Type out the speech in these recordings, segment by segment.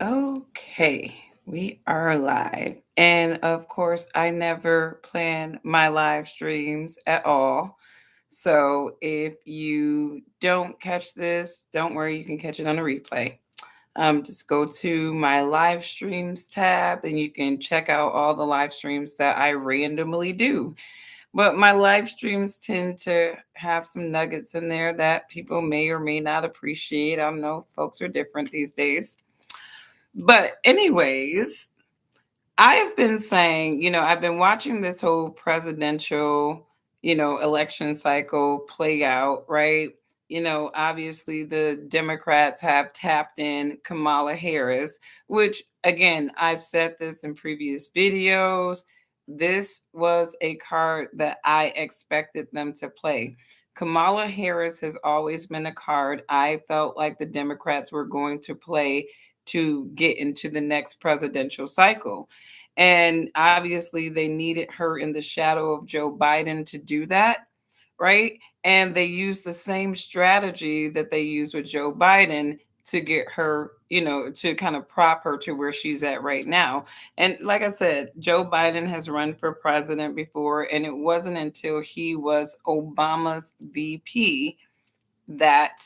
Okay, we are live. And of course, I never plan my live streams at all. So if you don't catch this, don't worry, you can catch it on a replay. Just go to my live streams tab and you can check out all the live streams that I randomly do. But my live streams tend to have some nuggets in there that people may or may not appreciate. I don't know, folks are different these days. But, anyways, I have been saying, I've been watching this whole presidential, election cycle play out, right? Obviously the Democrats have tapped in Kamala Harris, which again, I've said this in previous videos. This was a card that I expected them to play. Kamala Harris has always been a card I felt like the Democrats were going to play to get into the next presidential cycle. And obviously, they needed her in the shadow of Joe Biden to do that, right? And they used the same strategy that they used with Joe Biden to get her, to kind of prop her to where she's at right now. And like I said, Joe Biden has run for president before, and it wasn't until he was Obama's VP that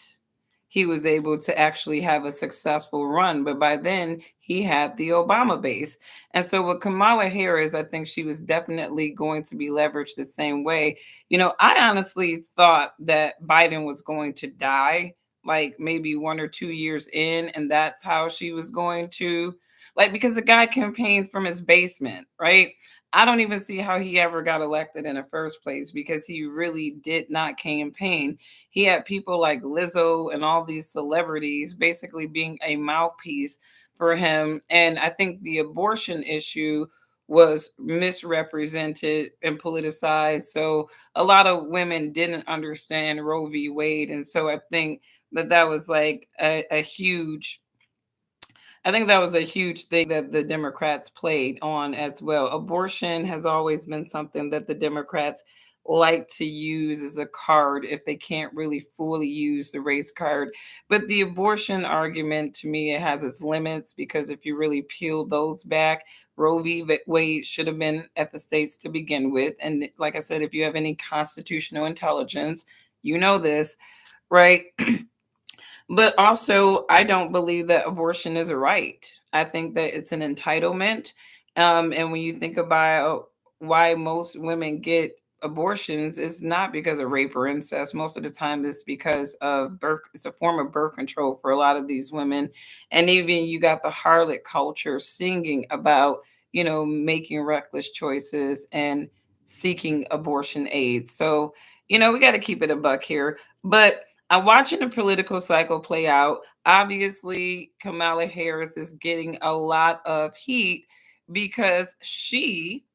he was able to actually have a successful run. But by then, he had the Obama base. And so with Kamala Harris, I think she was definitely going to be leveraged the same way. I honestly thought that Biden was going to die like maybe 1 or 2 years in, and that's how she was going to, like, because the guy campaigned from his basement, right? I don't even see how he ever got elected in the first place because he really did not campaign. He had people like Lizzo and all these celebrities basically being a mouthpiece for him. And I think the abortion issue was misrepresented and politicized. So a lot of women didn't understand Roe v. Wade. And so that was like a huge I think that was a huge thing that the Democrats played on as well. Abortion has always been something that the Democrats like to use as a card if they can't really fully use the race card. But the abortion argument, to me, it has its limits because if you really peel those back, Roe v. Wade should have been at the states to begin with. And like I said, if you have any constitutional intelligence, you know this, right? But also, I don't believe that abortion is a right. I think that it's an entitlement. And when you think about why most women get abortions, it's not because of rape or incest. Most of the time, it's because of birth. It's a form of birth control for a lot of these women. And even you got the harlot culture singing about, making reckless choices and seeking abortion aid. So, we got to keep it a buck here. But I'm watching the political cycle play out. Obviously, Kamala Harris is getting a lot of heat because she,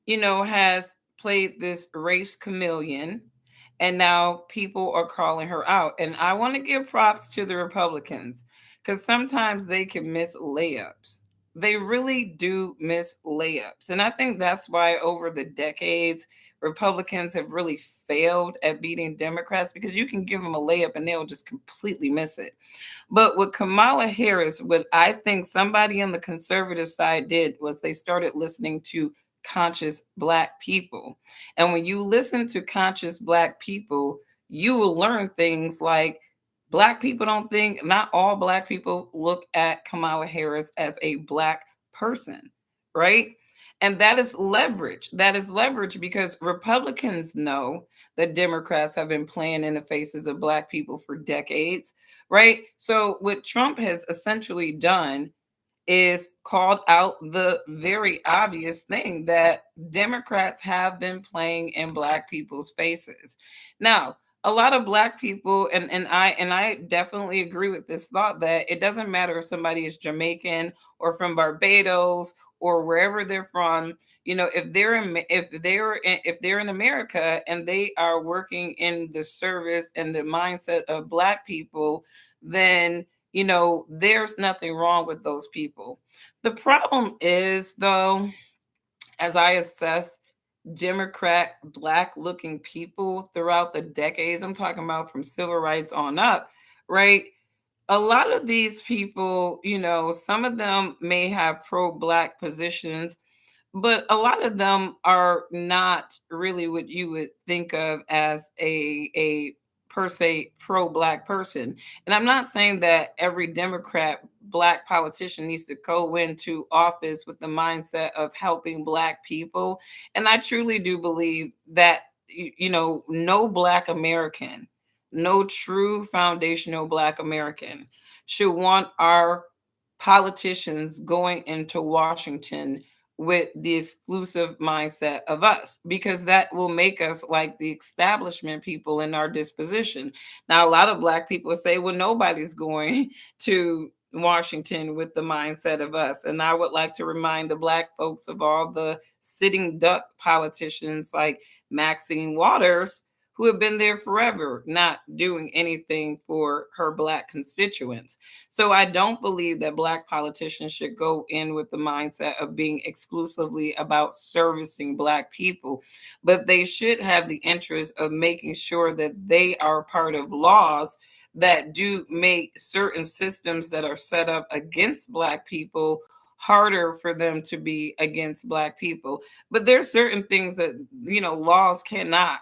has played this race chameleon and now people are calling her out. And I want to give props to the Republicans because sometimes they can miss layups. They really do miss layups. And I think that's why over the decades, Republicans have really failed at beating Democrats because you can give them a layup and they'll just completely miss it. But with Kamala Harris, what I think somebody on the conservative side did was they started listening to conscious Black people. And when you listen to conscious Black people, you will learn things like Black people don't think, not all Black people look at Kamala Harris as a Black person, right? And that is leverage. That is leverage because Republicans know that Democrats have been playing in the faces of Black people for decades, right? So, what Trump has essentially done is called out the very obvious thing that Democrats have been playing in Black people's faces. Now, a lot of Black people, and I definitely agree with this thought that it doesn't matter if somebody is Jamaican or from Barbados or wherever they're from. If they're in America and they are working in the service and the mindset of Black people, then there's nothing wrong with those people. The problem is, though, as I assess Democrat Black looking people throughout the decades, I'm talking about from civil rights on up, right? A lot of these people, some of them may have pro black positions, but a lot of them are not really what you would think of as a per se pro black person. And I'm not saying that every Democrat black politician needs to go into office with the mindset of helping black people. And I truly do believe that no black American, no true foundational black American should want our politicians going into Washington with the exclusive mindset of us, because that will make us like the establishment people in our disposition. Now, a lot of black people say, well, nobody's going to Washington with the mindset of us. And I would like to remind the black folks of all the sitting duck politicians like Maxine Waters, who have been there forever, not doing anything for her black constituents. So I don't believe that black politicians should go in with the mindset of being exclusively about servicing black people, but they should have the interest of making sure that they are part of laws that do make certain systems that are set up against black people harder for them to be against black people. But there's certain things that, laws cannot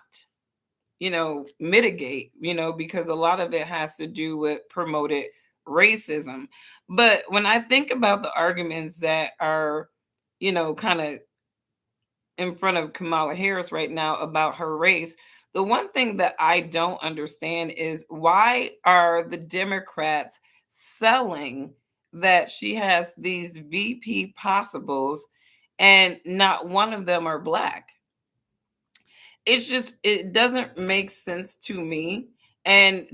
mitigate, because a lot of it has to do with promoted racism. But when I think about the arguments that are, kind of in front of Kamala Harris right now about her race, the one thing that I don't understand is why are the Democrats selling that she has these VP possibles and not one of them are black? It doesn't make sense to me. And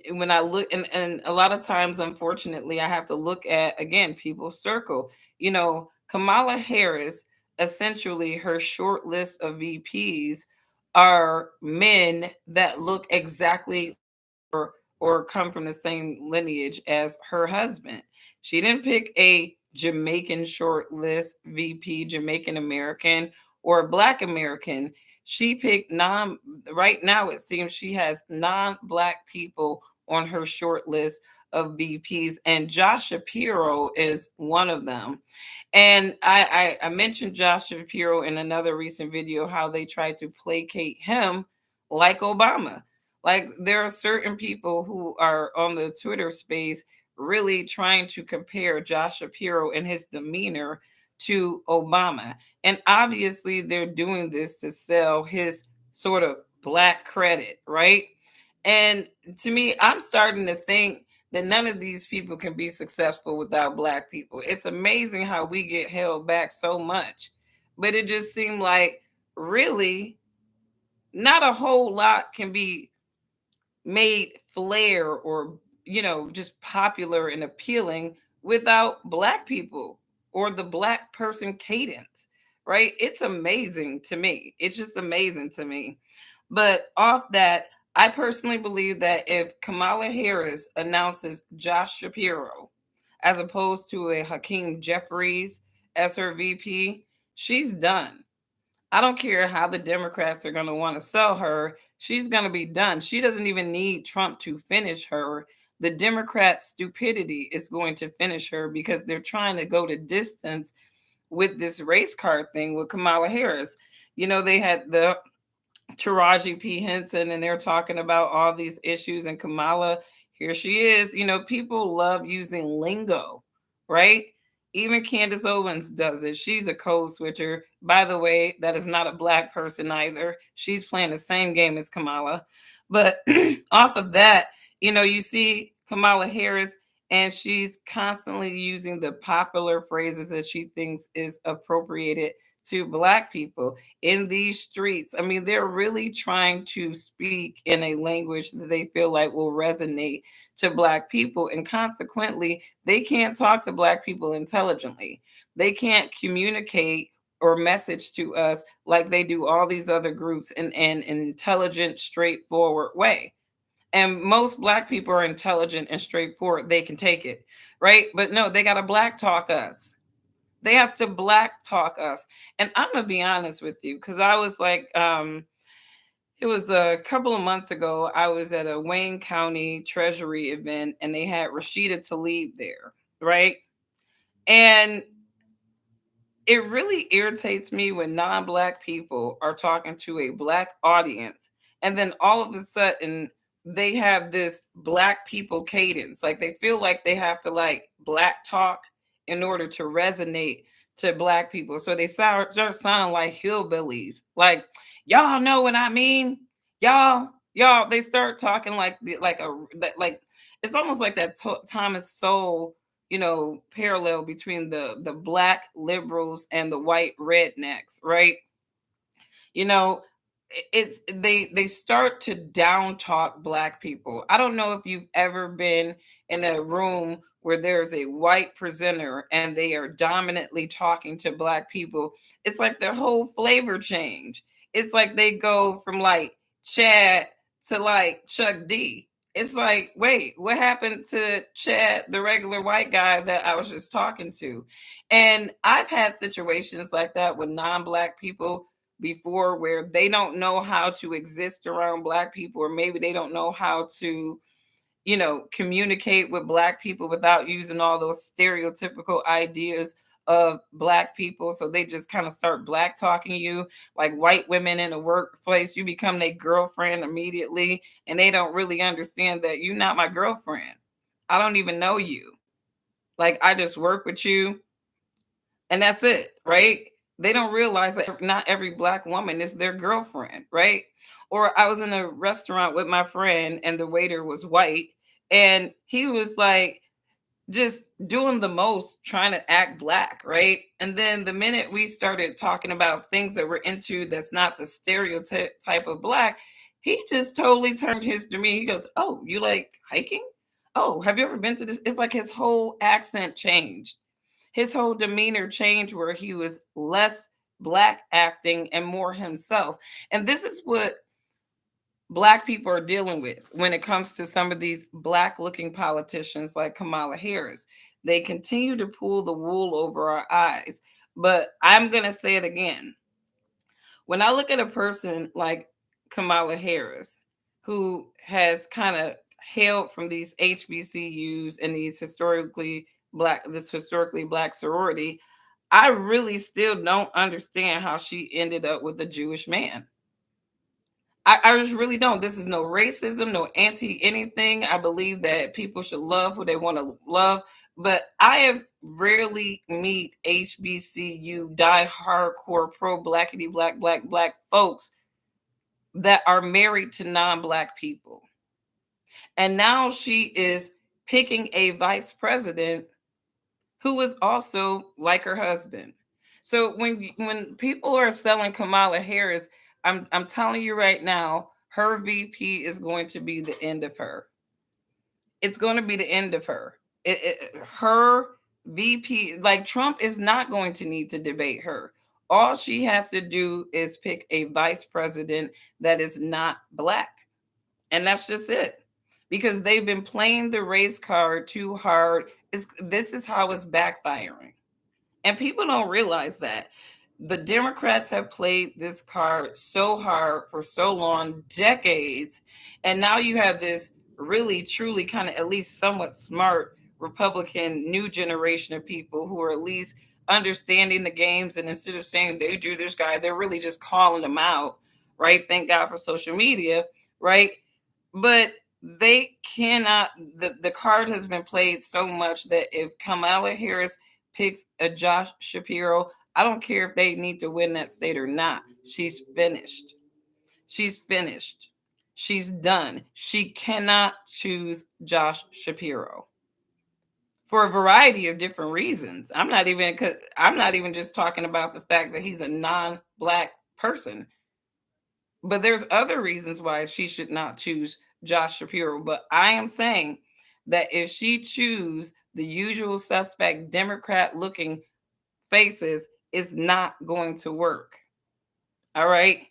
when I look, and a lot of times unfortunately I have to look at, again, people's circle. Kamala Harris, essentially her short list of VPs are men that look exactly or come from the same lineage as her husband. She didn't pick a Jamaican short list VP, Jamaican American, or Black American. She picked right now it seems she has non-Black people on her short list of VPs, and Josh Shapiro is one of them. And I mentioned Josh Shapiro in another recent video, how they tried to placate him like Obama. Like, there are certain people who are on the Twitter space really trying to compare Josh Shapiro and his demeanor to Obama. And obviously, they're doing this to sell his sort of black credit, right? And to me, I'm starting to think that none of these people can be successful without black people. It's amazing how we get held back so much. But it just seemed like really not a whole lot can be made flair or just popular and appealing without black people or the black person cadence, right? It's amazing to me. It's just amazing to me. But off that, I personally believe that if Kamala Harris announces Josh Shapiro as opposed to a Hakeem Jeffries as her VP, she's done. I don't care how the Democrats are going to want to sell her. She's going to be done. She doesn't even need Trump to finish her. The Democrat stupidity is going to finish her because they're trying to go to distance with this race card thing with Kamala Harris. They had the Taraji P. Henson, and they're talking about all these issues. And Kamala, here she is. People love using lingo, right? Even Candace Owens does it. She's a code switcher. By the way, that is not a black person either. She's playing the same game as Kamala. But off of that, you see Kamala Harris, and she's constantly using the popular phrases that she thinks is appropriated to black people in these streets. I mean, they're really trying to speak in a language that they feel like will resonate to black people. And consequently, they can't talk to black people intelligently. They can't communicate or message to us like they do all these other groups in an intelligent, straightforward way. And most black people are intelligent and straightforward. They can take it, right? But no, they got to black talk us. They have to black talk us. And I'm gonna be honest with you, because I was like, It was a couple of months ago. I was at a Wayne County Treasury event and they had Rashida Tlaib there, right? And it really irritates me when non-black people are talking to a black audience and then all of a sudden they have this black people cadence, like they feel like they have to like black talk in order to resonate to black people, so they start sounding like hillbillies, like y'all know what I mean, y'all they start talking like like it's almost like that Thomas Sowell, parallel between the black liberals and the white rednecks, right? you know it's they start to down talk black people. I don't know if you've ever been in a room where there's a white presenter and they are dominantly talking to black people. It's like their whole flavor change. It's like they go from like Chad to like Chuck D. It's like, wait, what happened to Chad, the regular white guy that I was just talking to? And I've had situations like that with non-black people before, where they don't know how to exist around black people, or maybe they don't know how to communicate with black people without using all those stereotypical ideas of black people, so they just kind of start black talking you like white women in a workplace. You become their girlfriend immediately, and they don't really understand that you're not my girlfriend. I don't even know you. Like, I just work with you and that's it, right? They don't realize that not every black woman is their girlfriend, right? Or I was in a restaurant with my friend and the waiter was white and he was like just doing the most trying to act black, right? And then the minute we started talking about things that we're into that's not the stereotype type of black, he just totally turned his demeanor. He goes, "Oh, you like hiking? Oh, have you ever been to this?" It's like his whole accent changed. His whole demeanor changed, where he was less black acting and more himself. And this is what black people are dealing with when it comes to some of these black looking politicians like Kamala Harris. They continue to pull the wool over our eyes. But I'm going to say it again. When I look at a person like Kamala Harris, who has kind of hailed from these HBCUs and this historically black sorority, I really still don't understand how she ended up with a Jewish man. I just really don't. This is no racism, no anti anything. I believe that people should love who they want to love. But I have rarely meet HBCU die hardcore pro blackity black folks that are married to non-black people. And now she is picking a vice president who is also like her husband. So when people are selling Kamala Harris, I'm telling you right now, her VP is going to be the end of her. It's going to be the end of her. Her VP, like Trump, is not going to need to debate her. All she has to do is pick a vice president that is not black. And that's just it. Because they've been playing the race card too hard. This is how it's backfiring. And people don't realize that. The Democrats have played this card so hard for so long, decades. And now you have this really, truly kind of at least somewhat smart Republican new generation of people who are at least understanding the games. And instead of saying they do this guy, they're really just calling them out, right? Thank God for social media, right? But they cannot, the card has been played so much that if Kamala Harris picks a Josh Shapiro, I don't care if they need to win that state or not. She's finished. She's finished. She's done. She cannot choose Josh Shapiro for a variety of different reasons. I'm not even just talking about the fact that he's a non-black person, but there's other reasons why she should not choose Josh Shapiro. But I am saying that if she choose the usual suspect Democrat looking faces, it's not going to work. All right.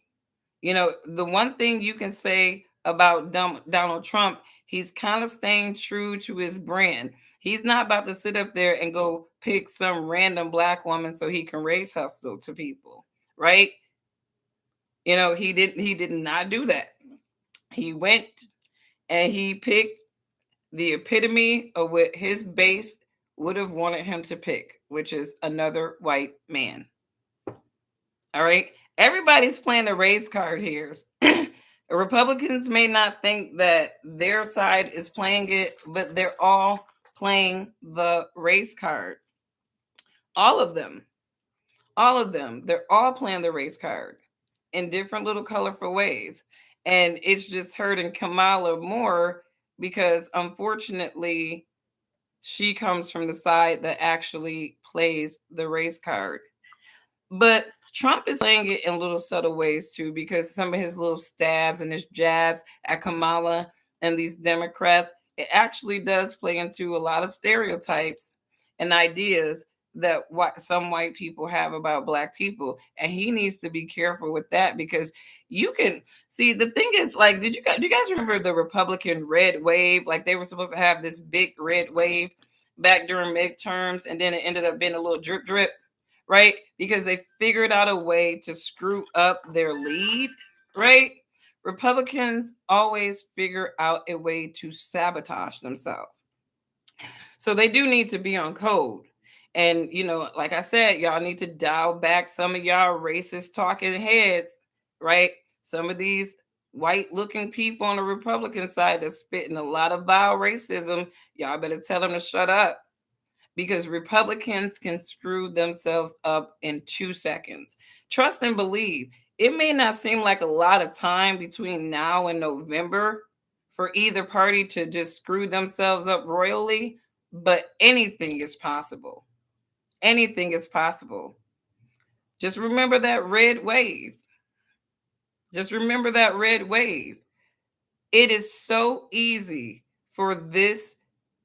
The one thing you can say about Donald Trump, he's kind of staying true to his brand. He's not about to sit up there and go pick some random black woman so he can race hustle to people, right? He did not do that. He went and he picked the epitome of what his base would have wanted him to pick, which is another white man. All right. Everybody's playing the race card here. Republicans may not think that their side is playing it, but they're all playing the race card. All of them. All of them. They're all playing the race card in different little colorful ways. And it's just hurting Kamala more because unfortunately she comes from the side that actually plays the race card. But Trump is playing it in little subtle ways too, because some of his little stabs and his jabs at Kamala and these Democrats, it actually does play into a lot of stereotypes and ideas that some white people have about black people, and he needs to be careful with that, because you can see, the thing is, like, do you guys remember the Republican red wave? Like, they were supposed to have this big red wave back during midterms, and then it ended up being a little drip drip, right? Because they figured out a way to screw up their lead, right? Republicans always figure out a way to sabotage themselves. So they do need to be on code. And, like I said, y'all need to dial back some of y'all racist talking heads, right? Some of these white looking people on the Republican side that's spitting a lot of vile racism. Y'all better tell them to shut up, because Republicans can screw themselves up in 2 seconds. Trust and believe. It may not seem like a lot of time between now and November for either party to just screw themselves up royally, but anything is possible. Anything is possible. Just remember that red wave. Just remember that red wave. It is so easy for this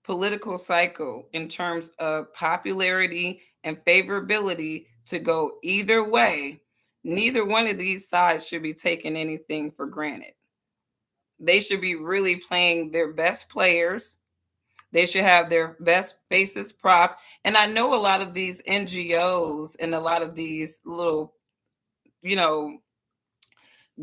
political cycle in terms of popularity and favorability to go either way. Neither one of these sides should be taking anything for granted. They should be really playing their best players. They should have their best faces propped. And I know a lot of these NGOs and a lot of these little, you know,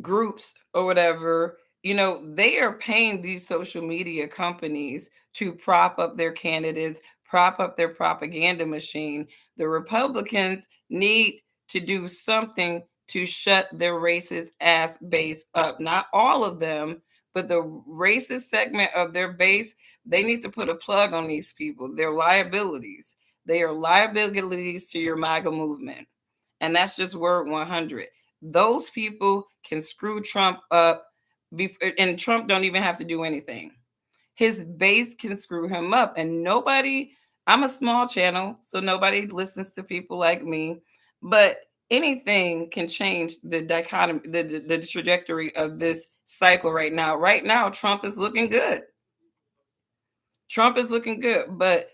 groups or whatever, they are paying these social media companies to prop up their candidates, prop up their propaganda machine. The Republicans need to do something to shut their racist ass base up. Not all of them, but the racist segment of their base, they need to put a plug on these people. They're liabilities. They are liabilities to your MAGA movement. And that's just word 100. Those people can screw Trump up, and Trump don't even have to do anything. His base can screw him up, and nobody, I'm a small channel, so nobody listens to people like me, but anything can change the dichotomy, the trajectory of this cycle right now. Right now, Trump is looking good. Trump is looking good, but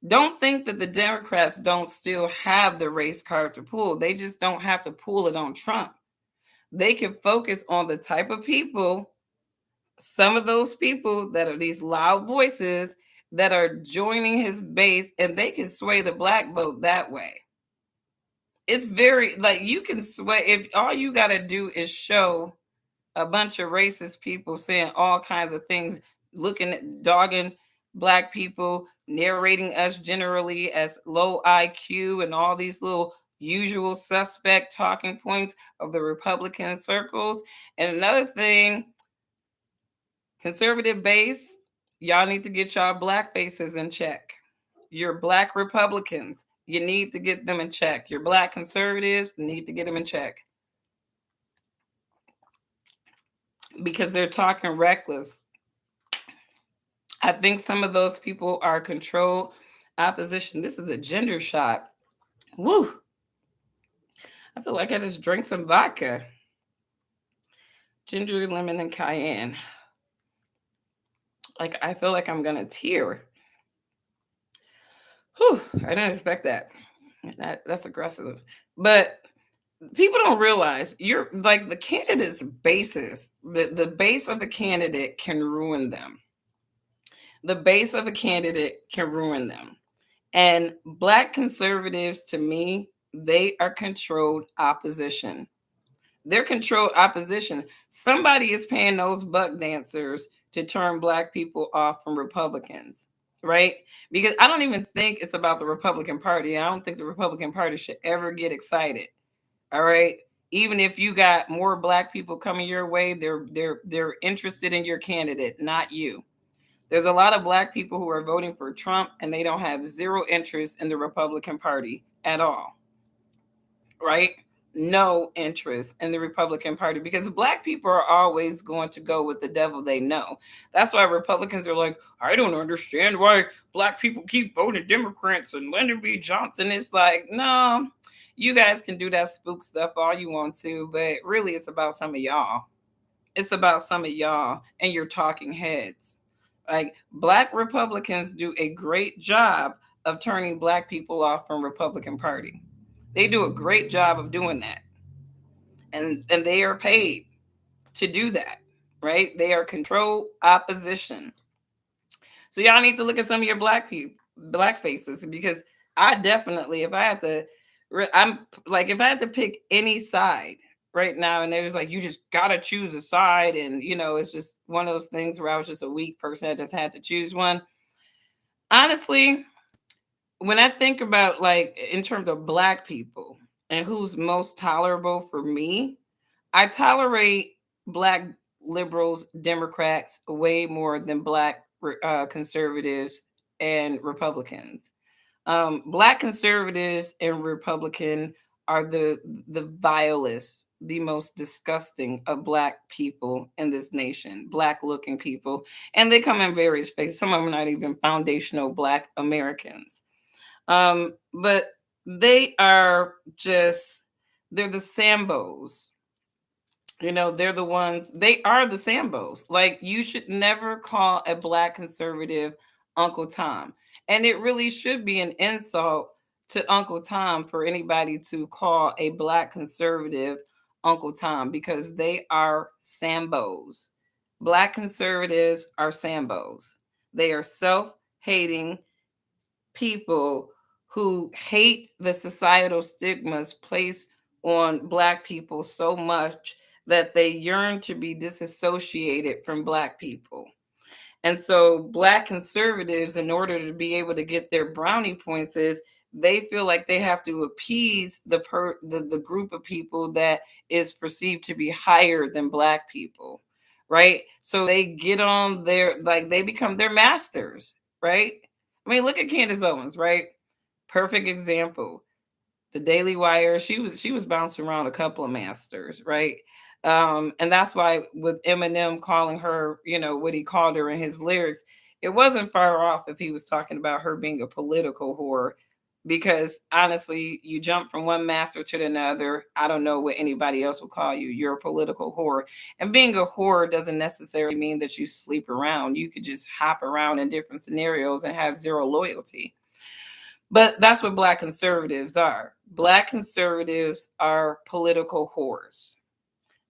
don't think that the Democrats don't still have the race card to pull. They just don't have to pull it on Trump. They can focus on the type of people, some of those people that are these loud voices that are joining his base, and they can sway the black vote that way. It's very, like, you can sway, if all you got to do is show a bunch of racist people saying all kinds of things, looking at dogging black people, narrating us generally as low IQ, and all these little usual suspect talking points of the Republican circles. And another thing, conservative base, y'all need to get y'all black faces in check. Your black Republicans, you need to get them in check. Your black conservatives need to get them in check, because they're talking reckless. I think some of those people are controlled opposition. This is a ginger shot. Woo. I feel like I just drank some vodka. Ginger, lemon, and cayenne. Like, I feel like I'm going to tear. Whew, I didn't expect that. That's aggressive. But people don't realize, you're like, the candidate's basis, the base of a candidate can ruin them. The base of a candidate can ruin them. And black conservatives, to me, they are controlled opposition. They're controlled opposition. Somebody is paying those buck dancers to turn black people off from Republicans, right? Because I don't even think it's about the Republican Party. I don't think the Republican Party should ever get excited. All right. Even if you got more black people coming your way, they're interested in your candidate, not you. There's a lot of black people who are voting for Trump and they don't have zero interest in the Republican Party at all, right? No interest in the Republican Party because black people are always going to go with the devil they know. That's why Republicans are like, I don't understand why black people keep voting Democrats and Lyndon B. Johnson. It's like, no, you guys can do that spook stuff all you want to, but really it's about some of y'all. It's about some of y'all and your talking heads. Like black Republicans do a great job of turning black people off from Republican Party. They do a great job of doing that. And they are paid to do that, right? They are controlled opposition. So y'all need to look at some of your black people, black faces, because I definitely, if I had to, I'm like, if I had to pick any side right now, and it was like, you just gotta choose a side, and it's just one of those things where I was just a weak person, I just had to choose one. Honestly, when I think about like in terms of black people and who's most tolerable for me, I tolerate black liberals, Democrats way more than black conservatives and Republicans. Black conservatives and Republican are the vilest, the most disgusting of black people in this nation, black looking people, and they come in various faces. Some of them are not even foundational black Americans. But they are just they're the Sambos. They're the ones, they are the Sambos. Like you should never call a black conservative Uncle Tom. And it really should be an insult to Uncle Tom for anybody to call a black conservative Uncle Tom because they are Sambos. Black conservatives are Sambos. They are self-hating people who hate the societal stigmas placed on black people so much that they yearn to be disassociated from black people. And so black conservatives, in order to be able to get their brownie points, is they feel like they have to appease the group of people that is perceived to be higher than black people, right? So they get on their, like, they become their masters, right? I mean, look at Candace Owens, right? Perfect example. The Daily Wire, she was bouncing around a couple of masters, right? And that's why with Eminem calling her, what he called her in his lyrics, it wasn't far off if he was talking about her being a political whore. Because honestly, you jump from one master to another. I don't know what anybody else will call you. You're a political whore. And being a whore doesn't necessarily mean that you sleep around. You could just hop around in different scenarios and have zero loyalty. But that's what black conservatives are. Black conservatives are political whores.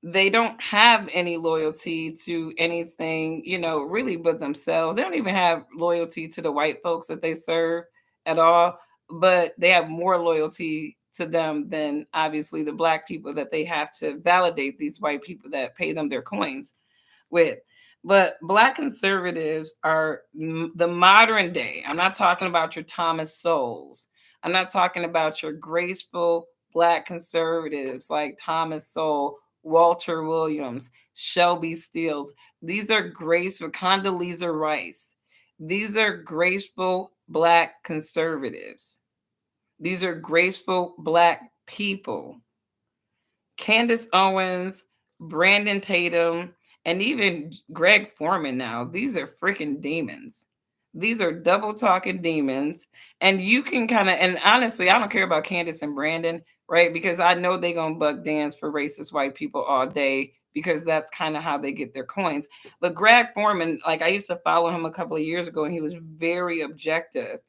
They don't have any loyalty to anything, really but themselves. They don't even have loyalty to the white folks that they serve at all, but they have more loyalty to them than obviously the black people that they have to validate these white people that pay them their coins with. But black conservatives are the modern day. I'm not talking about your Thomas Sowells. I'm not talking about your graceful black conservatives like Thomas Sowell, Walter Williams, Shelby Steels. These are graceful, Condoleezza Rice. These are graceful black conservatives. These are graceful black people. Candace Owens, Brandon Tatum, and even Greg Foreman now. These are freaking demons. These are double talking demons. And you can kind of, and honestly, I don't care about Candace and Brandon, right? Because I know they're going to buck dance for racist white people all day because that's kind of how they get their coins. But Greg Foreman, like I used to follow him a couple of years ago and he was very objective,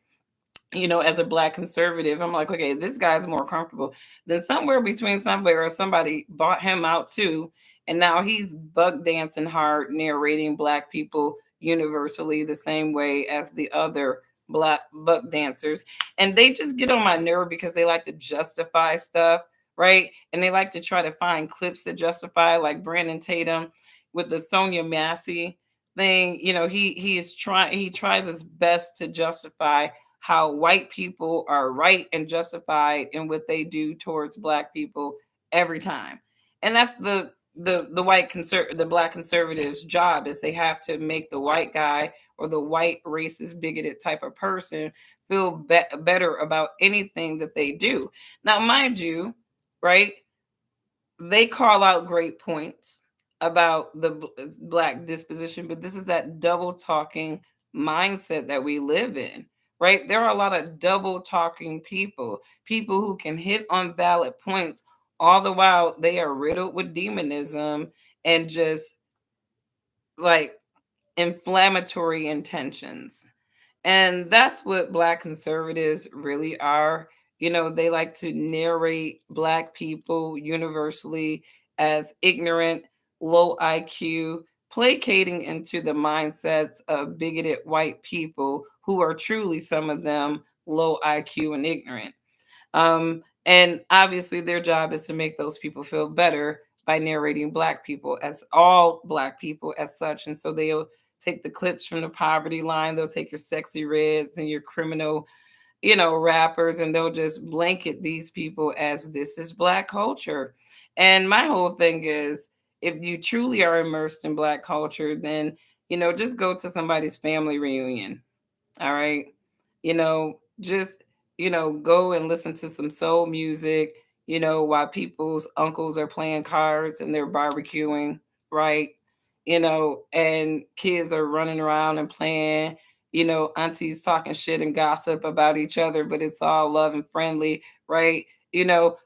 as a black conservative. I'm like, okay, this guy's more comfortable. Then somewhere between somewhere, somebody bought him out too. And now he's bug dancing hard, narrating black people universally the same way as the other black buck dancers. And they just get on my nerve because they like to justify stuff right? And they like to try to find clips that justify, like Brandon Tatum with the Sonia Massey thing. He tries his best to justify how white people are right and justified in what they do towards black people every time. And that's the black conservatives job, is they have to make the white guy or the white racist bigoted type of person feel better about anything that they do. Now mind you, right, they call out great points about the black disposition, but this is that double talking mindset that we live in, right? There are a lot of double talking people who can hit on valid points, all the while they are riddled with demonism and just like inflammatory intentions. And that's what black conservatives really are. They like to narrate black people universally as ignorant, low IQ, placating into the mindsets of bigoted white people who are truly, some of them, low IQ and ignorant. And obviously, their job is to make those people feel better by narrating black people as all black people as such. And so they'll take the clips from the poverty line, they'll take your sexy reds and your criminal, rappers, and they'll just blanket these people as this is black culture. And my whole thing is, if you truly are immersed in black culture, then, just go to somebody's family reunion. All right. Just, go and listen to some soul music, while people's uncles are playing cards and they're barbecuing, right? And kids are running around and playing, aunties talking shit and gossip about each other, but it's all love and friendly, right? You know,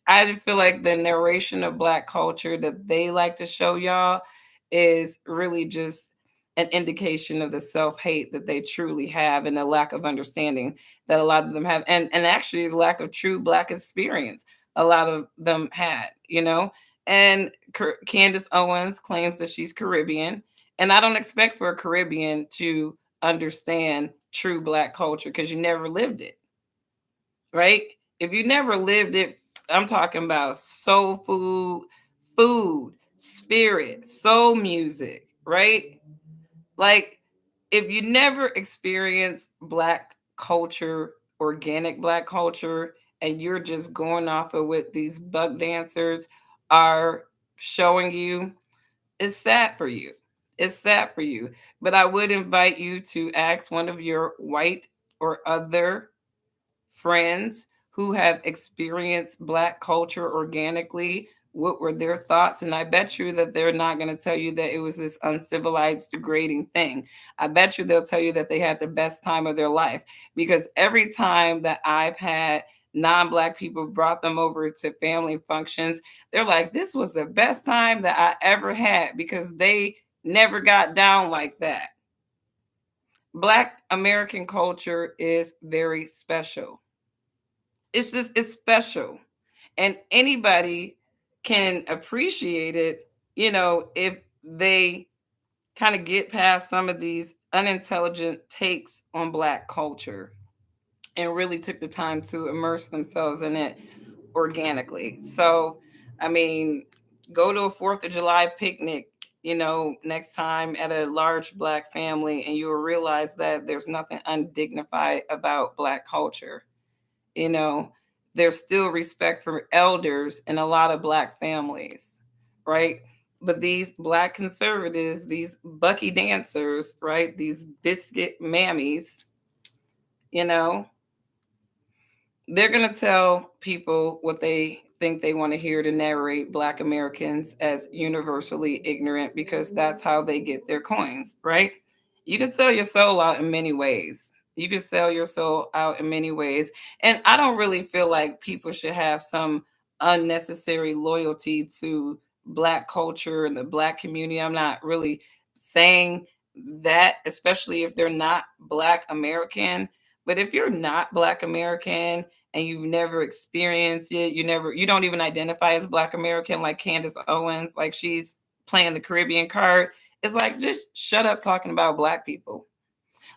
I feel like the narration of black culture that they like to show y'all is really just an indication of the self-hate that they truly have and the lack of understanding that a lot of them have, and actually the lack of true black experience a lot of them had. And Candace Owens claims that she's Caribbean, and I don't expect for a Caribbean to understand true black culture because you never lived it, right? If you never lived it, I'm talking about soul food, spirit, soul music, right? Like, if you never experienced black culture, organic black culture, and you're just going off of what these buck dancers are showing you, it's sad for you. It's sad for you. But I would invite you to ask one of your white or other friends who have experienced black culture organically, what were their thoughts? And I bet you that they're not going to tell you that it was this uncivilized degrading thing. I bet you they'll tell you that they had the best time of their life, because every time that I've had non-black people brought them over to family functions, they're like, this was the best time that I ever had, because they never got down like that. Black American culture is very special. It's special, and anybody can appreciate it, if they kind of get past some of these unintelligent takes on black culture and really took the time to immerse themselves in it organically. So I mean, go to a 4th of July picnic, next time at a large black family, and you will realize that there's nothing undignified about black culture. you know, there's still respect for elders in a lot of black families, right? But these black conservatives, these Bucky dancers, right? These biscuit mammies, you know, they're going to tell people what they think they want to hear to narrate black Americans as universally ignorant, because that's how they get their coins, right? You can sell your soul out in many ways. You can sell your soul out in many ways. And I don't really feel like people should have some unnecessary loyalty to black culture and the black community. I'm not really saying that, especially if they're not black American. But if you're not black American and you've never experienced it, you don't even identify as black American, like Candace Owens, like she's playing the Caribbean card. It's like, just shut up talking about black people.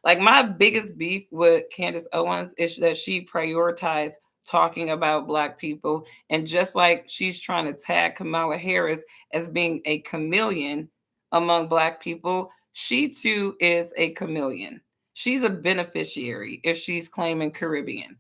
Like, my biggest beef with Candace Owens is that she prioritized talking about Black people. And just like she's trying to tag Kamala Harris as being a chameleon among Black people, she too is a chameleon. She's a beneficiary if she's claiming Caribbean.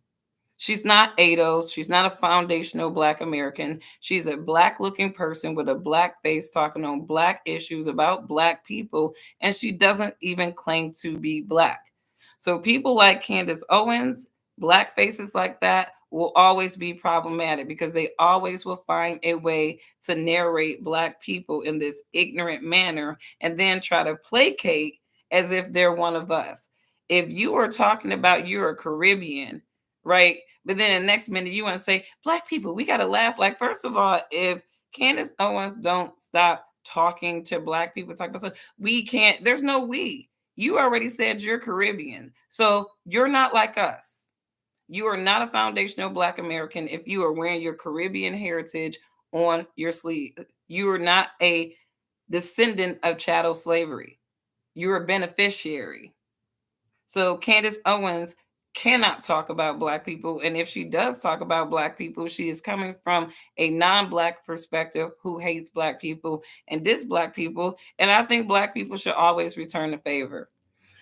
She's not ADOS. She's not a foundational Black American. She's a Black looking person with a Black face talking on Black issues about Black people, and she doesn't even claim to be Black. So people like Candace Owens, Black faces like that, will always be problematic because they always will find a way to narrate Black people in this ignorant manner and then try to placate as if they're one of us. If you are talking about you're a Caribbean, right? But then the next minute you want to say, Black people, we got to laugh. Like, first of all, if Candace Owens don't stop talking to Black people, talk about stuff, we can't, there's no we. You already said you're Caribbean. So you're not like us. You are not a foundational Black American if you are wearing your Caribbean heritage on your sleeve. You are not a descendant of chattel slavery. You're a beneficiary. So Candace Owens cannot talk about Black people. And if she does talk about Black people, she is coming from a non-Black perspective who hates Black people and diss Black people. And I think Black people should always return the favor.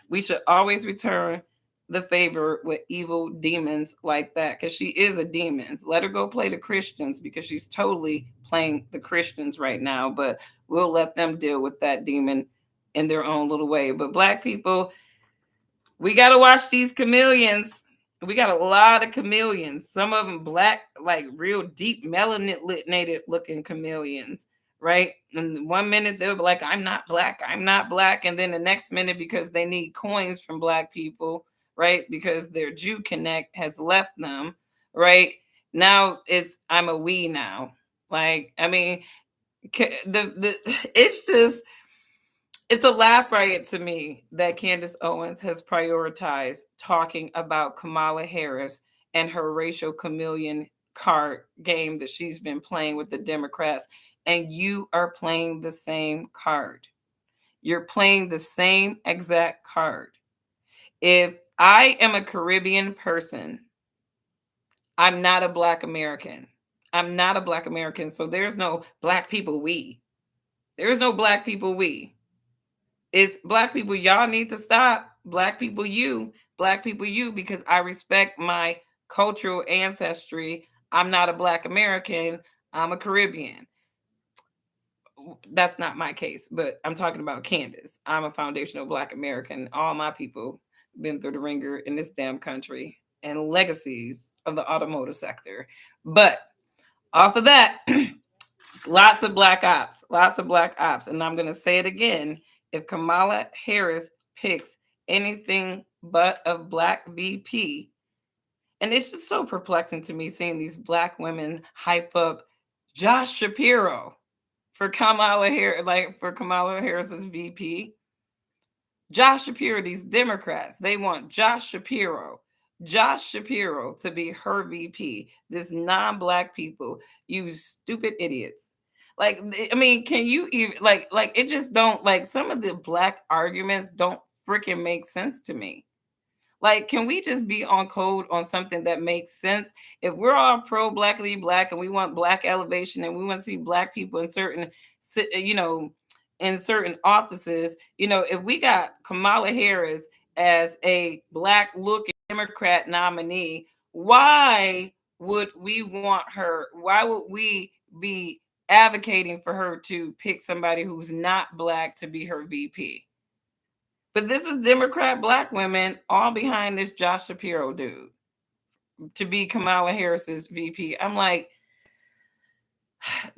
We should always return the favor with evil demons like that, because she is a demon. Let her go play the Christians, because she's totally playing the Christians right now. But we'll let them deal with that demon in their own little way. But Black people, we got to watch these chameleons. We got a lot of chameleons. Some of them Black, like real deep melanated looking chameleons, right? And 1 minute they'll be like, I'm not Black, I'm not Black. And then the next minute, because they need coins from Black people, right? Because their Jew connect has left them, right? Now it's, I'm a we now. Like, I mean, it's just, it's a laugh riot to me that Candace Owens has prioritized talking about Kamala Harris and her racial chameleon card game that she's been playing with the Democrats. And you are playing the same card. You're playing the same exact card. If I am a Caribbean person, I'm not a Black American. I'm not a Black American. So there's no Black people we. There's no Black people we. It's Black people, y'all need to stop. Black people, you, because I respect my cultural ancestry. I'm not a Black American. I'm a Caribbean. That's not my case, but I'm talking about Candace. I'm a foundational Black American. All my people been through the ringer in this damn country and legacies of the automotive sector. But off of that, lots of Black ops, lots of Black ops. And I'm going to say it again. If Kamala Harris picks anything but a Black VP, and it's just so perplexing to me seeing these Black women hype up Josh Shapiro for Kamala Harris, like for Kamala Harris's VP. Josh Shapiro, these Democrats, they want Josh Shapiro to be her VP. This non-Black people, you stupid idiots. Like, I mean, can you even like it just don't, like, some of the Black arguments don't freaking make sense to me. Like, can we just be on code on something that makes sense? If we're all pro Blackly Black and we want Black elevation and we want to see Black people in certain, you know, in certain offices, you know, if we got Kamala Harris as a Black looking Democrat nominee, why would we want her? Why would we be advocating for her to pick somebody who's not Black to be her VP? But this is Democrat Black women all behind this Josh Shapiro dude to be Kamala Harris's VP. I'm like,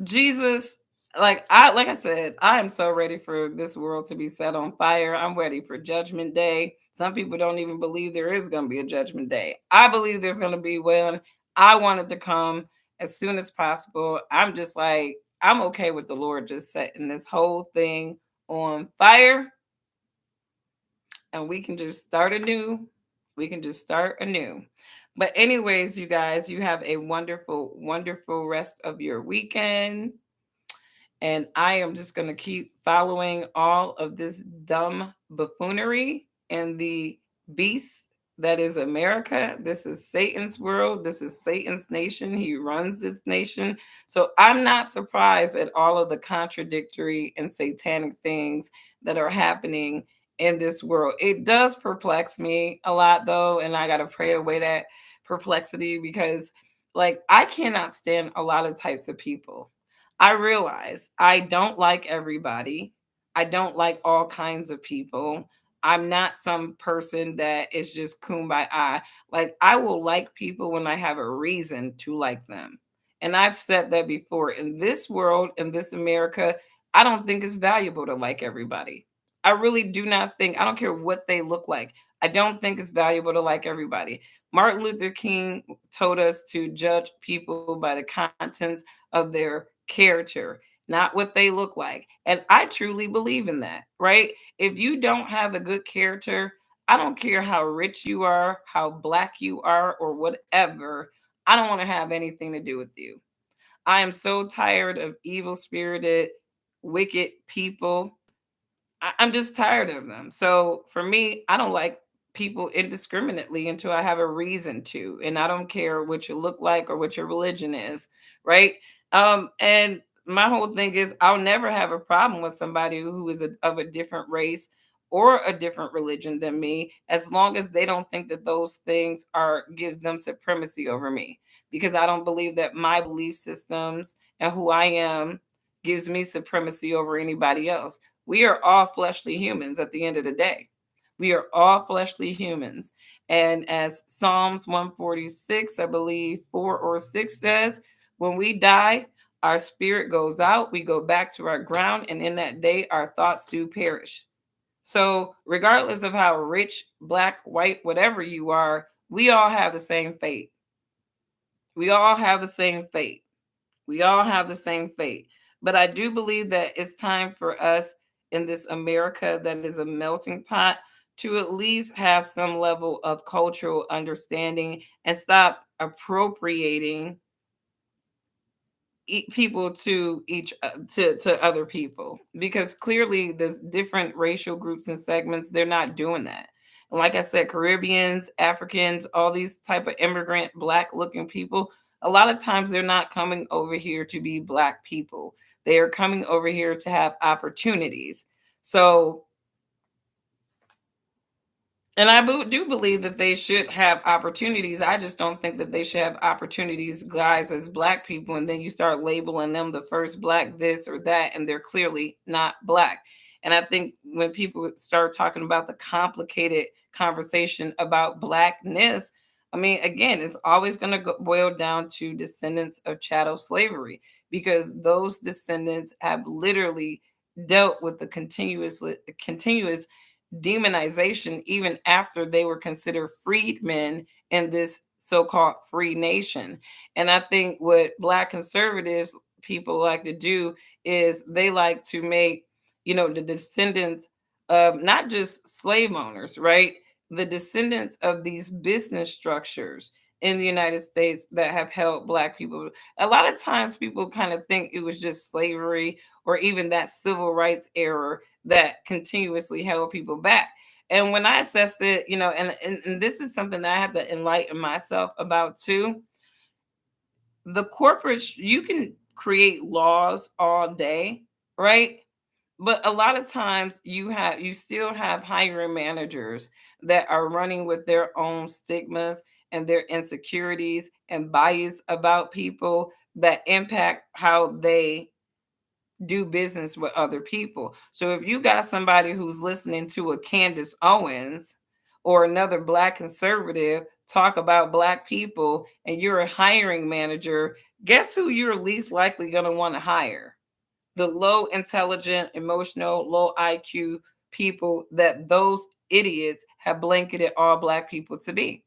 Jesus, like I said, I am so ready for this world to be set on fire. I'm ready for Judgment Day. Some people don't even believe there is going to be a Judgment Day. I believe there's going to be one. I want it to come as soon as possible. I'm just like, I'm okay with the Lord just setting this whole thing on fire, and we can just start anew. We can just start anew. But anyways, you guys, you have a wonderful, wonderful rest of your weekend. And I am just going to keep following all of this dumb buffoonery in the beast that is America. This is Satan's world. This is Satan's nation. He runs this nation. So I'm not surprised at all of the contradictory and satanic things that are happening in this world. It does perplex me a lot, though, and I got to pray away that perplexity because, like, I cannot stand a lot of types of people. I realize I don't like everybody. I don't like all kinds of people. I'm not some person that is just kumbaya. Like I will like people when I have a reason to like them. And I've said that before. In this world, in this America, I don't think it's valuable to like everybody. I really do not think, I don't care what they look like. I don't think it's valuable to like everybody. Martin Luther King told us to judge people by the contents of their character, not what they look like. And I truly believe in that, right? If you don't have a good character, I don't care how rich you are, how black you are, or whatever. I don't want to have anything to do with you. I am so tired of evil spirited, wicked people. I'm just tired of them. So for me, I don't like people indiscriminately until I have a reason to, and I don't care what you look like or what your religion is, right? And my whole thing is, I'll never have a problem with somebody who is of a different race or a different religion than me, as long as they don't think that those things are give them supremacy over me, because I don't believe that my belief systems and who I am gives me supremacy over anybody else. We are all fleshly humans at the end of the day. We are all fleshly humans. And as Psalms 146, I believe 4 or 6 says, when we die, our spirit goes out, we go back to our ground, and in that day, our thoughts do perish. So, regardless of how rich, black, white, whatever you are, we all have the same fate. We all have the same fate. We all have the same fate. But I do believe that it's time for us in this America that is a melting pot to at least have some level of cultural understanding and stop appropriating people to to other people, because clearly there's different racial groups and segments, they're not doing that. And like I said, Caribbeans, Africans, all these type of immigrant black looking people, a lot of times they're not coming over here to be black people, they are coming over here to have opportunities. So, and do believe that they should have opportunities. I just don't think that they should have opportunities, guys, as black people, and then you start labeling them the first black this or that, and they're clearly not black. And I think when people start talking about the complicated conversation about blackness, I mean, again, it's always going to boil down to descendants of chattel slavery, because those descendants have literally dealt with the continuous demonization even after they were considered freedmen in this so-called free nation. And I think what black conservatives people like to do is they like to make, the descendants of not just slave owners, right? The descendants of these business structures in the United States that have held black people. A lot of times people kind of think it was just slavery or even that civil rights era that continuously held people back. And when I assess it, and this is something that I have to enlighten myself about too. The corporate, you can create laws all day, right? But a lot of times you still have hiring managers that are running with their own stigmas and their insecurities and bias about people that impact how they do business with other people. So if you got somebody who's listening to a Candace Owens or another black conservative talk about black people and you're a hiring manager, guess who you're least likely going to want to hire? The low intelligent, emotional, low IQ people that those idiots have blanketed all black people to be.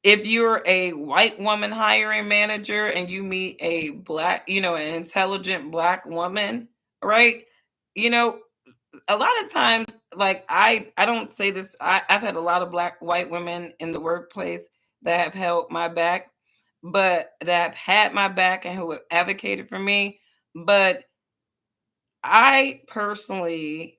If you're a white woman hiring manager and you meet a black, an intelligent black woman, right? You know, a lot of times, like I don't say this, I've had a lot of black white women in the workplace that have held my back, but that have had my back and who have advocated for me. But I personally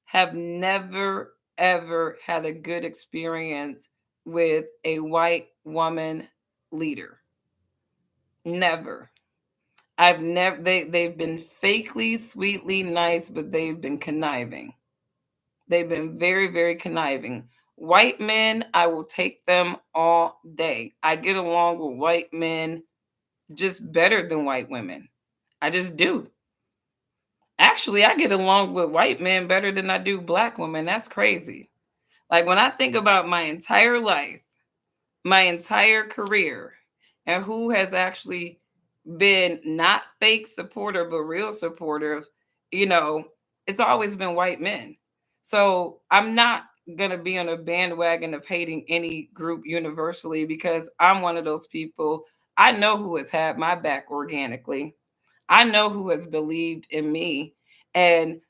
have never ever had a good experience with a white woman leader. Never. I've never they've been fakely sweetly nice, but they've been conniving. They've been very, very conniving. White men, I will take them all day. I get along with white men just better than white women. I just do. Actually, I get along with white men better than I do black women. That's crazy. Like when I think about my entire life, my entire career, and who has actually been not fake supporter but real supportive, you know, it's always been white men. So I'm not going to be on a bandwagon of hating any group universally because I'm one of those people. I know who has had my back organically. I know who has believed in me. And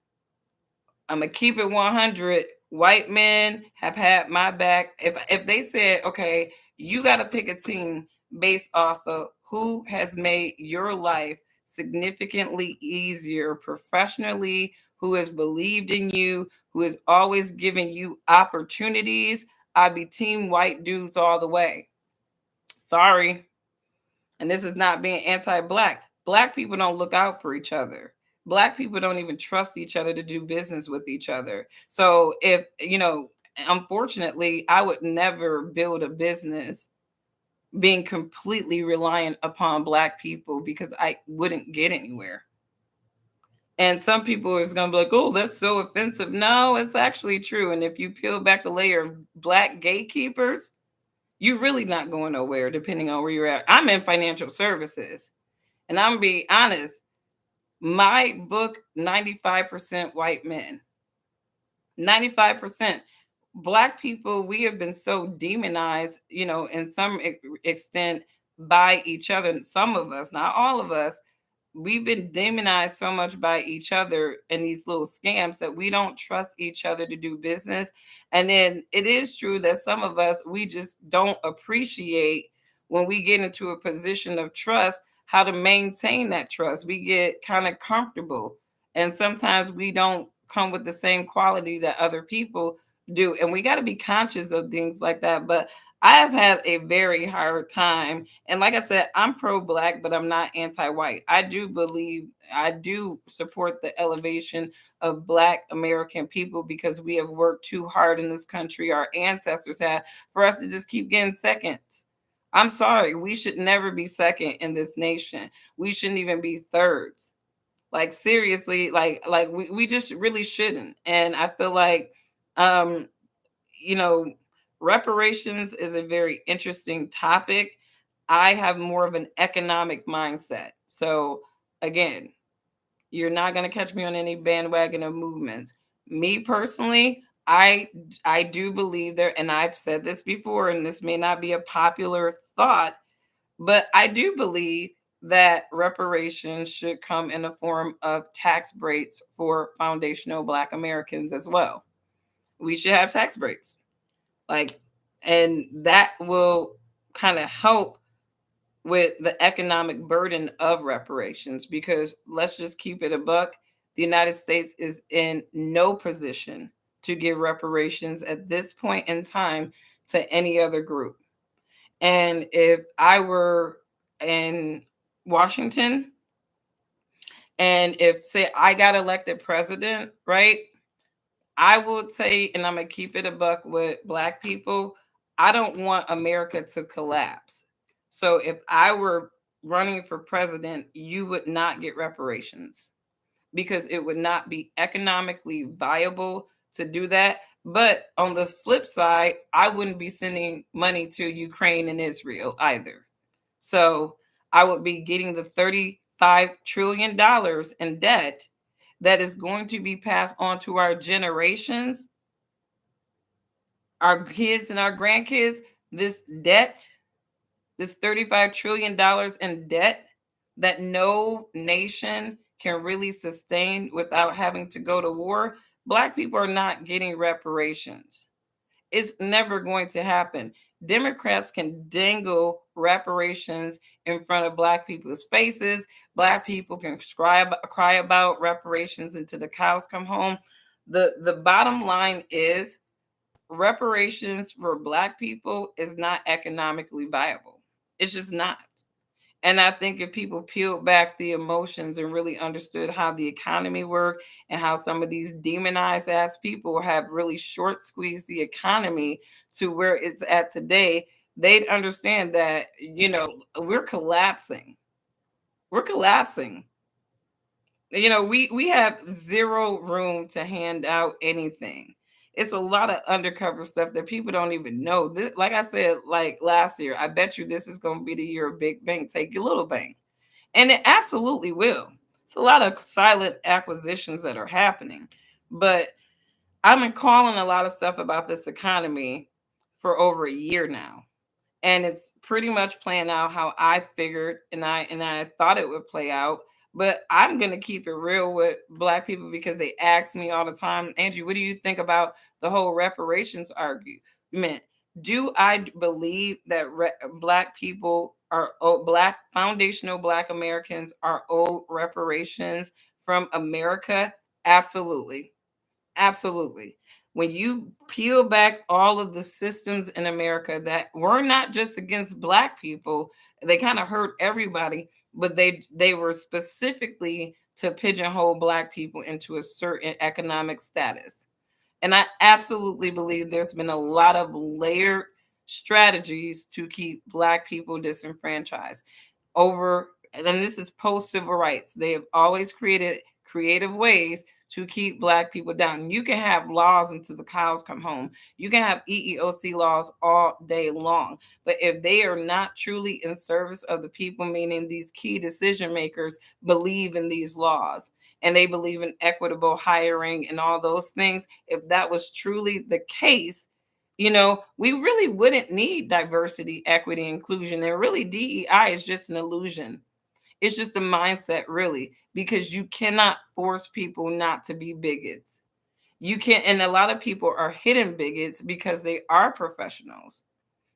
I'm gonna keep it 100. White men have had my back. If they said, okay, you got to pick a team based off of who has made your life significantly easier professionally, who has believed in you, who has always given you opportunities, I'd be team white dudes all the way. Sorry. And this is not being anti-black. Black people don't look out for each other. Black people don't even trust each other to do business with each other. So if, unfortunately, I would never build a business being completely reliant upon black people because I wouldn't get anywhere. And some people is going to be like, oh, that's so offensive. No, it's actually true. And if you peel back the layer of black gatekeepers, you're really not going nowhere depending on where you're at. I'm in financial services. And I'm gonna be honest, my book, 95% white men. 95%. Black people, we have been so demonized, in some extent by each other. Some of us, not all of us, we've been demonized so much by each other in these little scams that we don't trust each other to do business. And then it is true that some of us, we just don't appreciate when we get into a position of trust, how to maintain that trust. We get kind of comfortable. And sometimes we don't come with the same quality that other people do. And we got to be conscious of things like that. But I have had a very hard time. And like I said, I'm pro black, but I'm not anti white. I do support the elevation of black American people because we have worked too hard in this country, our ancestors have, for us to just keep getting second. I'm sorry, we should never be second in this nation. We shouldn't even be thirds. Like seriously, we just really shouldn't. And I feel like um you know, reparations is a very interesting topic. I have more of an economic mindset. So, again, you're not going to catch me on any bandwagon of movements. Me personally, I do believe there, and I've said this before, and this may not be a popular thought, but I do believe that reparations should come in the form of tax breaks for foundational Black Americans as well. We should have tax breaks. Like, and that will kind of help with the economic burden of reparations because let's just keep it a buck. The United States is in no position to give reparations at this point in time to any other group. And if I were in Washington and if, say, I got elected president, right? I will say, and I'm going to keep it a buck with Black people, I don't want America to collapse. So if I were running for president, you would not get reparations because it would not be economically viable to do that. But on the flip side, I wouldn't be sending money to Ukraine and Israel either. So I would be getting the $35 trillion in debt that is going to be passed on to our generations, our kids and our grandkids. This debt, this $35 trillion in debt that no nation can really sustain without having to go to war. Black people are not getting reparations. It's never going to happen. Democrats can dangle reparations in front of Black people's faces. Black people can cry about reparations until the cows come home. The bottom line is reparations for Black people is not economically viable. It's just not. And I think if people peeled back the emotions and really understood how the economy worked and how some of these demonized ass people have really short squeezed the economy to where it's at today, they'd understand that, we're collapsing. We're collapsing. We have zero room to hand out anything. It's a lot of undercover stuff that people don't even know. This, like I said, like last year, I bet you this is going to be the year of big bank take your little bank, and it absolutely will. It's a lot of silent acquisitions that are happening, but I've been calling a lot of stuff about this economy for over a year now, and it's pretty much playing out how I figured and I thought it would play out. But I'm gonna keep it real with Black people because they ask me all the time, Angie, what do you think about the whole reparations argument? Do I believe that Black people are Black foundational Black Americans are owed reparations from America? Absolutely. Absolutely. When you peel back all of the systems in America that were not just against Black people, they kind of hurt everybody, but they were specifically to pigeonhole Black people into a certain economic status. And I absolutely believe there's been a lot of layered strategies to keep Black people disenfranchised over, and this is post civil rights. They have always created creative ways to keep Black people down. You can have laws until the cows come home. You can have EEOC laws all day long. But if they are not truly in service of the people, meaning these key decision makers believe in these laws and they believe in equitable hiring and all those things, if that was truly the case, we really wouldn't need diversity, equity, inclusion. And really, DEI is just an illusion. It's just a mindset, really, because you cannot force people not to be bigots. You can't, and a lot of people are hidden bigots because they are professionals.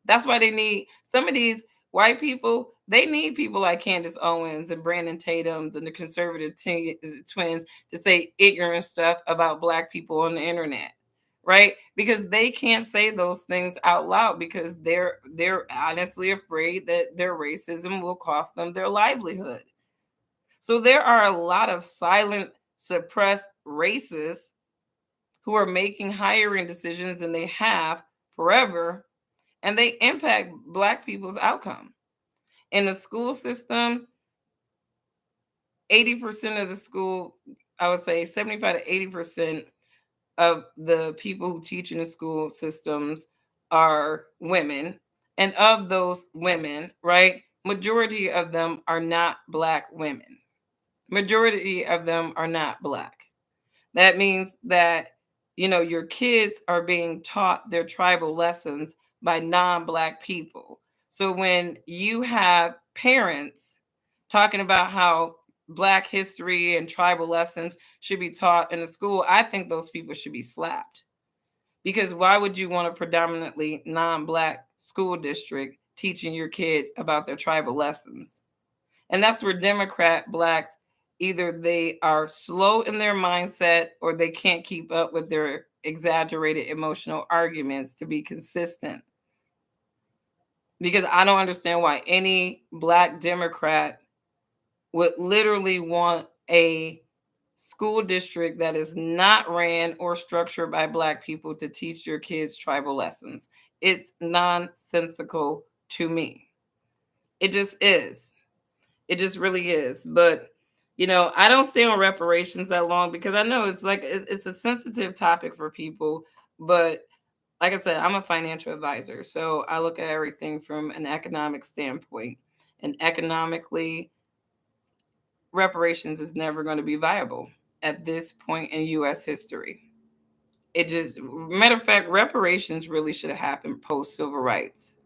That's why they need some of these white people. They need people like Candace Owens and Brandon Tatum's and the conservative twins to say ignorant stuff about Black people on the internet, right? Because they can't say those things out loud because they're honestly afraid that their racism will cost them their livelihood. So there are a lot of silent, suppressed racists who are making hiring decisions, and they have forever, and they impact Black people's outcome. In the school system, 80% of the school, I would say 75 to 80% of the people who teach in the school systems are women. And of those women, right, majority of them are not Black women. Majority of them are not Black. That means that, your kids are being taught their tribal lessons by non-Black people. So when you have parents talking about how Black history and tribal lessons should be taught in the school, I think those people should be slapped. Because why would you want a predominantly non-Black school district teaching your kid about their tribal lessons? And that's where Democrat Blacks, either they are slow in their mindset or they can't keep up with their exaggerated emotional arguments to be consistent. Because I don't understand why any Black Democrat would literally want a school district that is not ran or structured by Black people to teach your kids tribal lessons. It's nonsensical to me. It just is. It just really is. But I don't stay on reparations that long because I know it's like it's a sensitive topic for people. But like I said, I'm a financial advisor, so I look at everything from an economic standpoint. And economically, reparations is never going to be viable at this point in U.S. history. It just, matter of fact, reparations really should have happened post civil rights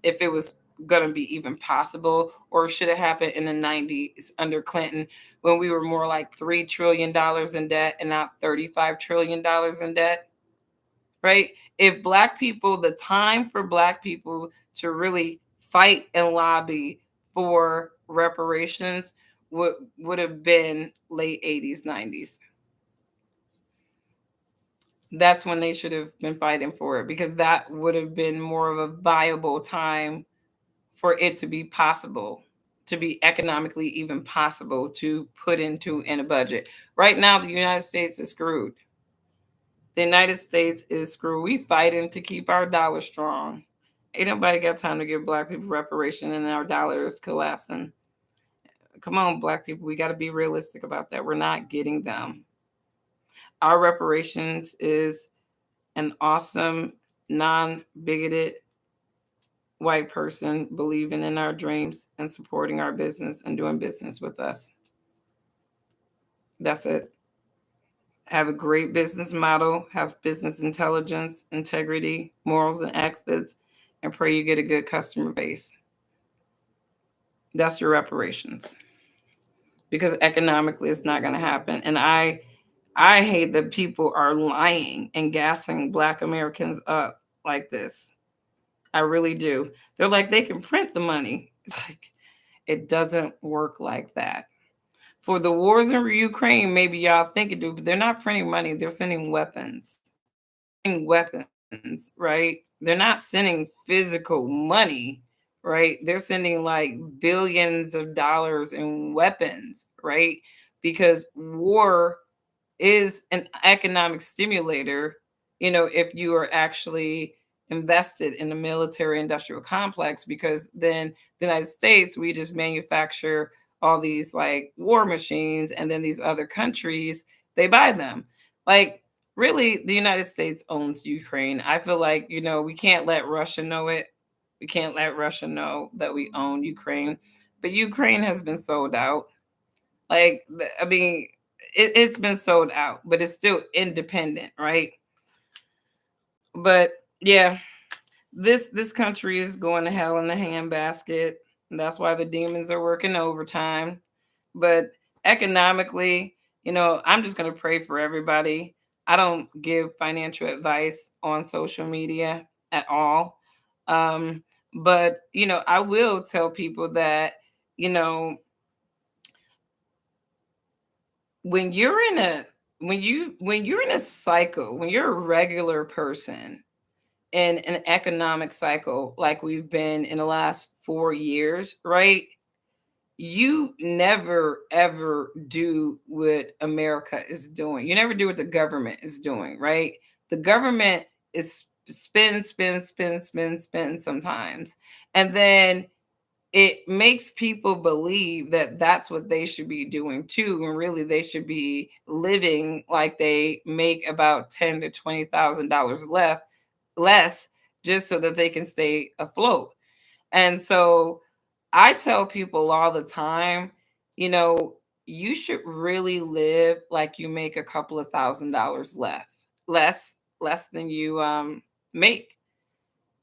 if it was going to be even possible, or should have happened in the 90s under Clinton when we were more like $3 trillion in debt and not $35 trillion in debt, right? If Black people, the time for Black people to really fight and lobby for reparations would have been late 80s, 90s. That's when they should have been fighting for it, because that would have been more of a viable time for it to be possible, to be economically even possible to put into in a budget. Right now, the United States is screwed. The United States is screwed. We fighting to keep our dollar strong. Ain't nobody got time to give black people reparation and our dollar is collapsing. Come on, black people, we got to be realistic about that. We're not getting them. Our reparations is an awesome, non bigoted white person believing in our dreams and supporting our business and doing business with us. That's it. Have a great business model, have business intelligence, integrity, morals, and ethics, and pray you get a good customer base. That's your reparations. Because economically it's not going to happen. And I hate that people are lying and gassing black Americans up like this. I really do. They're like, they can print the money. It's like, it doesn't work like that. For the wars in Ukraine, maybe y'all think it do, but they're not printing money. They're sending weapons. Weapons, right? They're not sending physical money, right? They're sending like billions of dollars in weapons, right? Because war is an economic stimulator, if you are actually invested in the military industrial complex, because then the United States, we just manufacture all these like war machines, and then these other countries, they buy them. Like, really, the United States owns Ukraine. I feel like, we can't let Russia know it. We can't let Russia know that we own Ukraine. But Ukraine has been sold out. Like, I mean, it's been sold out, but it's still independent, right? But yeah, this country is going to hell in the handbasket. And that's why the demons are working overtime. But economically, I'm just going to pray for everybody. I don't give financial advice on social media at all. But, I will tell people that, you know, when you're in a when you're in a cycle, when you're a regular person in an economic cycle like we've been in the last 4 years, right? You never ever do what America is doing. You never do what the government is doing, right? The government is spin sometimes. And then it makes people believe that that's what they should be doing too, and really they should be living like they make about $10,000 to $20,000 less, just so that they can stay afloat. And so I tell people all the time, you know, you should really live like you make a couple of $1,000s less than you make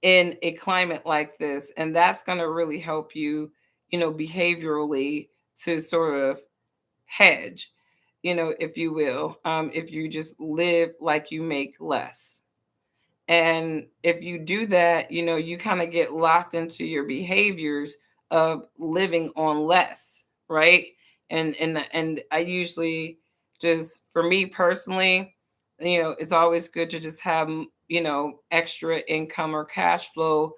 in a climate like this. And that's going to really help you, behaviorally, to sort of hedge, if you will, if you just live like you make less. And if you do that, you kind of get locked into your behaviors of living on less, right? And I usually, just for me personally, it's always good to just have, extra income or cash flow,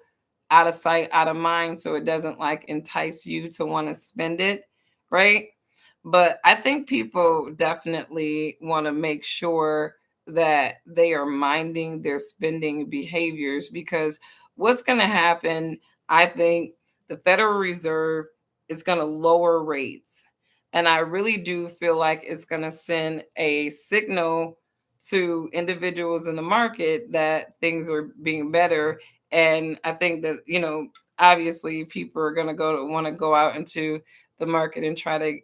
out of sight, out of mind, so it doesn't like entice you to want to spend it, right? But I think people definitely want to make sure that they are minding their spending behaviors, because what's going to happen, I think the Federal Reserve is going to lower rates. And I really do feel like it's going to send a signal to individuals in the market that things are being better. And I think that, obviously people are going to want to go out into the market and try to,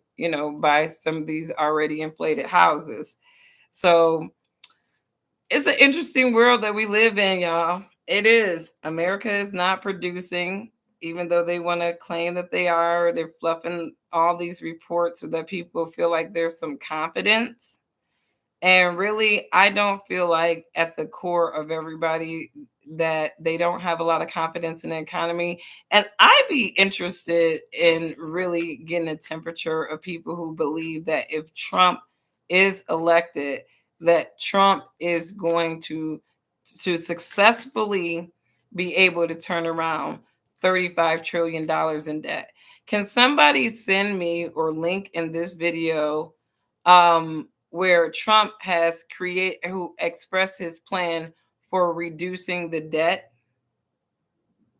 buy some of these already inflated houses. So it's an interesting world that we live in, y'all. It is. America is not producing, even though they want to claim that they are. They're fluffing all these reports so that people feel like there's some confidence. And really, I don't feel like at the core of everybody that they don't have a lot of confidence in the economy. And I'd be interested in really getting a temperature of people who believe that if Trump is elected, that Trump is going to successfully be able to turn around $35 trillion in debt. Can somebody send me or link in this video where Trump has created who expressed his plan for reducing the debt?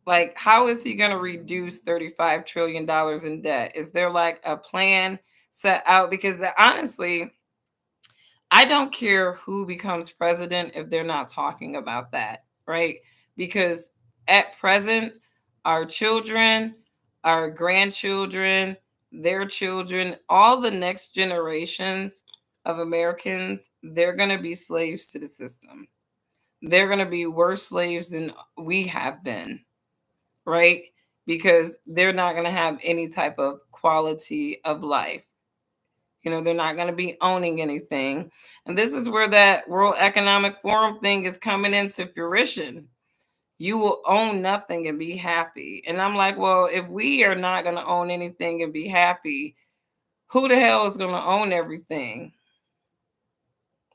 Like, how is he going to reduce $35 trillion in debt? Is there like a plan set out? Because honestly, I don't care who becomes president if they're not talking about that, right? Because at present, our children, our grandchildren, their children, all the next generations of Americans, they're going to be slaves to the system. They're going to be worse slaves than we have been, right? Because they're not going to have any type of quality of life. They're not going to be owning anything. And this is where that World Economic Forum thing is coming into fruition. You will own nothing and be happy. And I'm like, well, if we are not going to own anything and be happy, who the hell is going to own everything?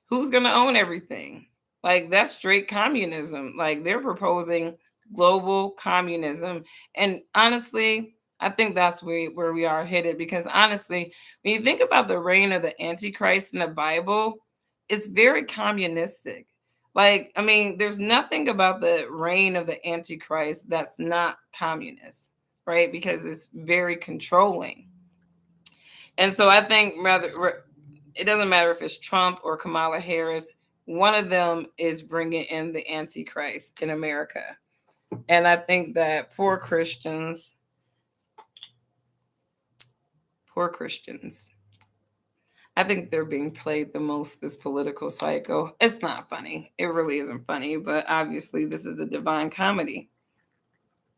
Who's going to own everything? Like, that's straight communism. Like, they're proposing global communism. And honestly, I think that's where we are headed, because honestly, when you think about the reign of the Antichrist in the Bible, it's very communistic. Like, I mean, there's nothing about the reign of the Antichrist that's not communist, right? Because it's very controlling. And so I think it doesn't matter if it's Trump or Kamala Harris, one of them is bringing in the Antichrist in America. And I think that poor Christians, I think they're being played the most this political cycle. It's not funny. It really isn't funny, but obviously this is a divine comedy.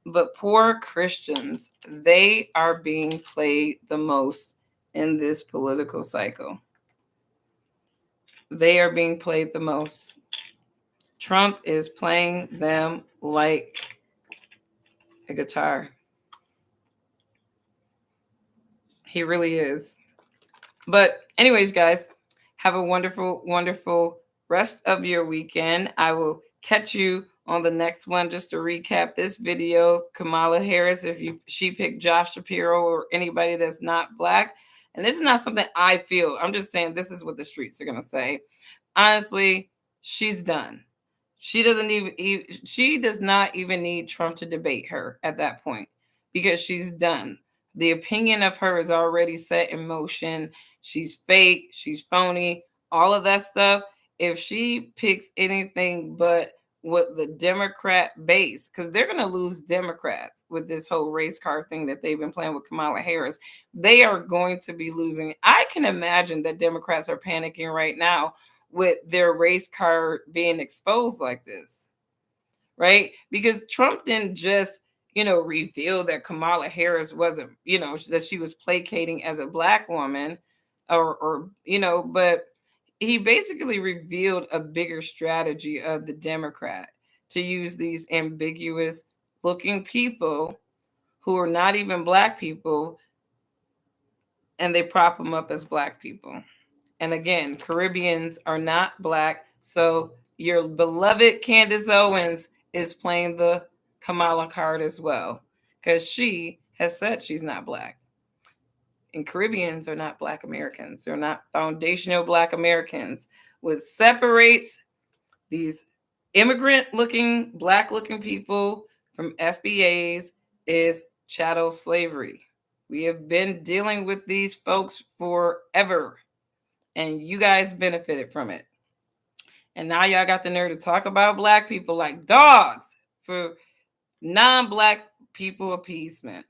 But poor Christians, they are being played the most in this political cycle. They are being played the most. Trump is playing them like a guitar. He really is. But anyways, guys, have a wonderful, wonderful rest of your weekend. I will catch you on the next one. Just to recap this video, Kamala Harris, if she picked Josh Shapiro or anybody that's not Black, and this is not something I feel, I'm just saying this is what the streets are going to say. Honestly, she's done. She does not even need Trump to debate her at that point, because she's done. The opinion of her is already set in motion. She's fake, she's phony, all of that stuff. If she picks anything but what the Democrat base, because they're going to lose Democrats with this whole race card thing that they've been playing with Kamala Harris. They are going to be losing. I can imagine that Democrats are panicking right now with their race card being exposed like this, right? Because Trump didn't just, reveal that Kamala Harris wasn't, that she was placating as a Black woman or but he basically revealed a bigger strategy of the Democrat to use these ambiguous looking people who are not even Black people, and they prop them up as Black people. And again, Caribbeans are not Black. So your beloved Candace Owens is playing the Kamala card as well, because she has said she's not Black. And Caribbeans are not Black Americans. They're not foundational Black Americans. What separates these immigrant looking, Black looking people from FBAs is chattel slavery. We have been dealing with these folks forever, and you guys benefited from it. And now y'all got the nerve to talk about Black people like dogs for non-Black people appeasement.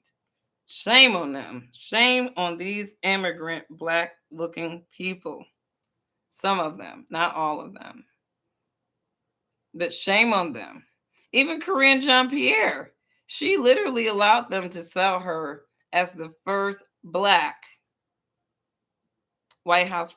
Shame on them. Shame on these immigrant Black looking people. Some of them, not all of them. But shame on them. Even Corinne Jean-Pierre, she literally allowed them to sell her as the first Black White House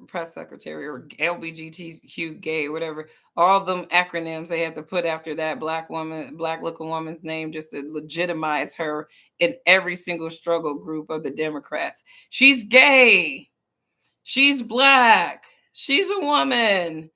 press secretary, or LBGTQ gay, whatever, all them acronyms they had to put after that Black woman, Black looking woman's name, just to legitimize her in every single struggle group of the Democrats. She's gay. She's Black. She's a woman.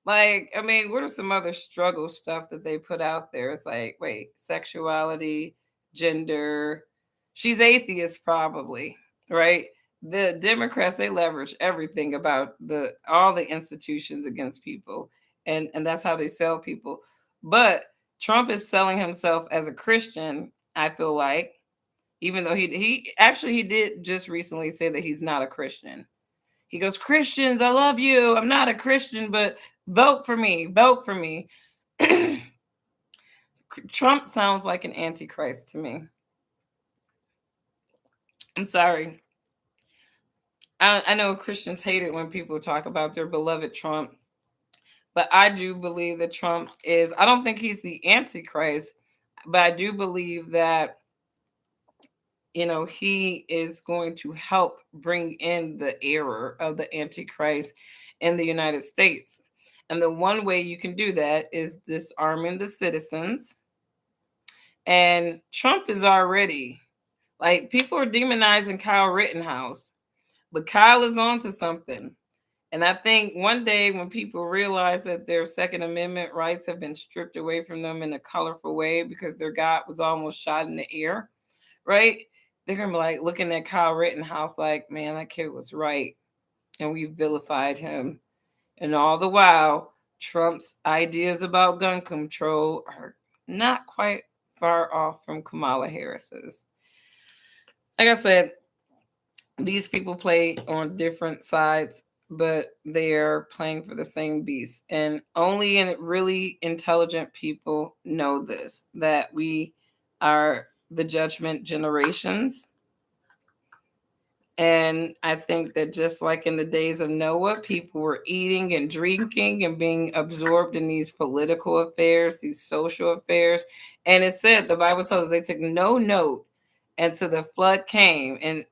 Like, I mean, what are some other struggle stuff that they put out there? It's like, wait, sexuality, gender. She's atheist, probably, right? The Democrats, they leverage everything about the all the institutions against people, and that's how they sell people. But Trump is selling himself as a Christian, I feel like, even though he actually he did just recently say that he's not a Christian. He goes, Christians, I love you. I'm not a Christian, but vote for me. Vote for me. Trump sounds like an antichrist to me. I'm sorry. I know Christians hate it when people talk about their beloved Trump, but I do believe that Trump is, I don't think he's the antichrist, but I do believe that, he is going to help bring in the era of the antichrist in the United States. And the one way you can do that is disarming the citizens. And Trump is already, like, people are demonizing Kyle Rittenhouse, but Kyle is onto something. And I think one day when people realize that their Second Amendment rights have been stripped away from them in a colorful way because their God was almost shot in the air, right? They're going to be like looking at Kyle Rittenhouse like, man, that kid was right. And we vilified him. And all the while, Trump's ideas about gun control are not quite far off from Kamala Harris's. Like I said, these people play on different sides, but they're playing for the same beast. And only really intelligent people know this, that we are the judgment generations. And I think that just like in the days of Noah, people were eating and drinking and being absorbed in these political affairs, these social affairs. And it said, the Bible tells us they took no note until the flood came. And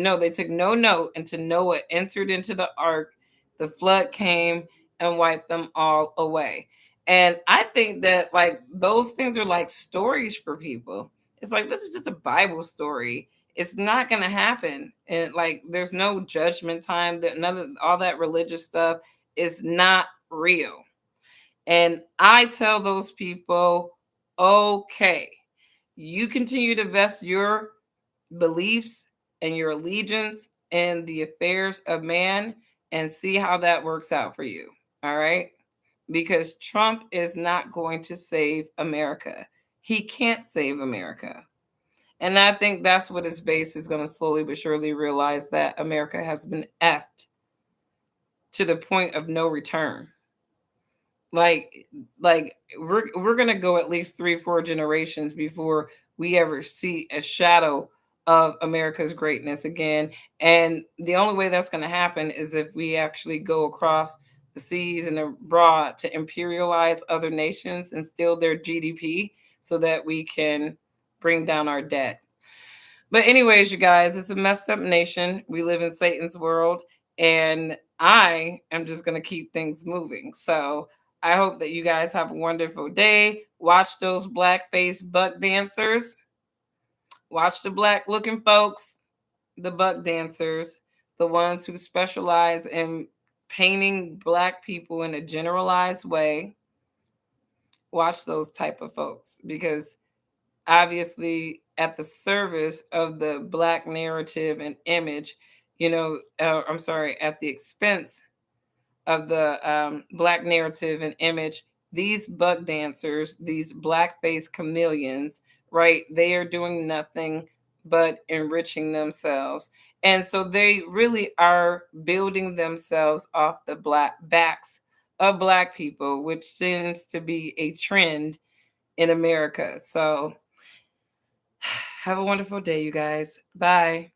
no, they took no note until Noah entered into the ark. The flood came and wiped them all away. And I think that like those things are like stories for people. It's like, this is just a Bible story. It's not going to happen. And like there's no judgment time, that none of all that religious stuff is not real. And I tell those people, okay, you continue to vest your beliefs and your allegiance in the affairs of man and see how that works out for you. All right, because Trump is not going to save America. He can't save America. And I think that's what his base is going to slowly but surely realize, that America has been effed to the point of no return. Like, we're going to go at least 3-4 generations before we ever see a shadow of America's greatness again. And the only way that's going to happen is if we actually go across the seas and abroad to imperialize other nations and steal their GDP so that we can bring down our debt. But anyways, you guys, it's a messed up nation. We live in Satan's world, and I am just going to keep things moving. So I hope that you guys have a wonderful day. Watch those black-faced buck dancers. Watch the black-looking folks, the buck dancers, the ones who specialize in painting black people in a generalized way. Watch those type of folks, because obviously at the service of the black narrative and image, I'm sorry, at the expense of the black narrative and image, these buck dancers, these black-faced chameleons, right, they are doing nothing but enriching themselves. And so they really are building themselves off the black backs of black people, which seems to be a trend in America. So have a wonderful day, you guys. Bye.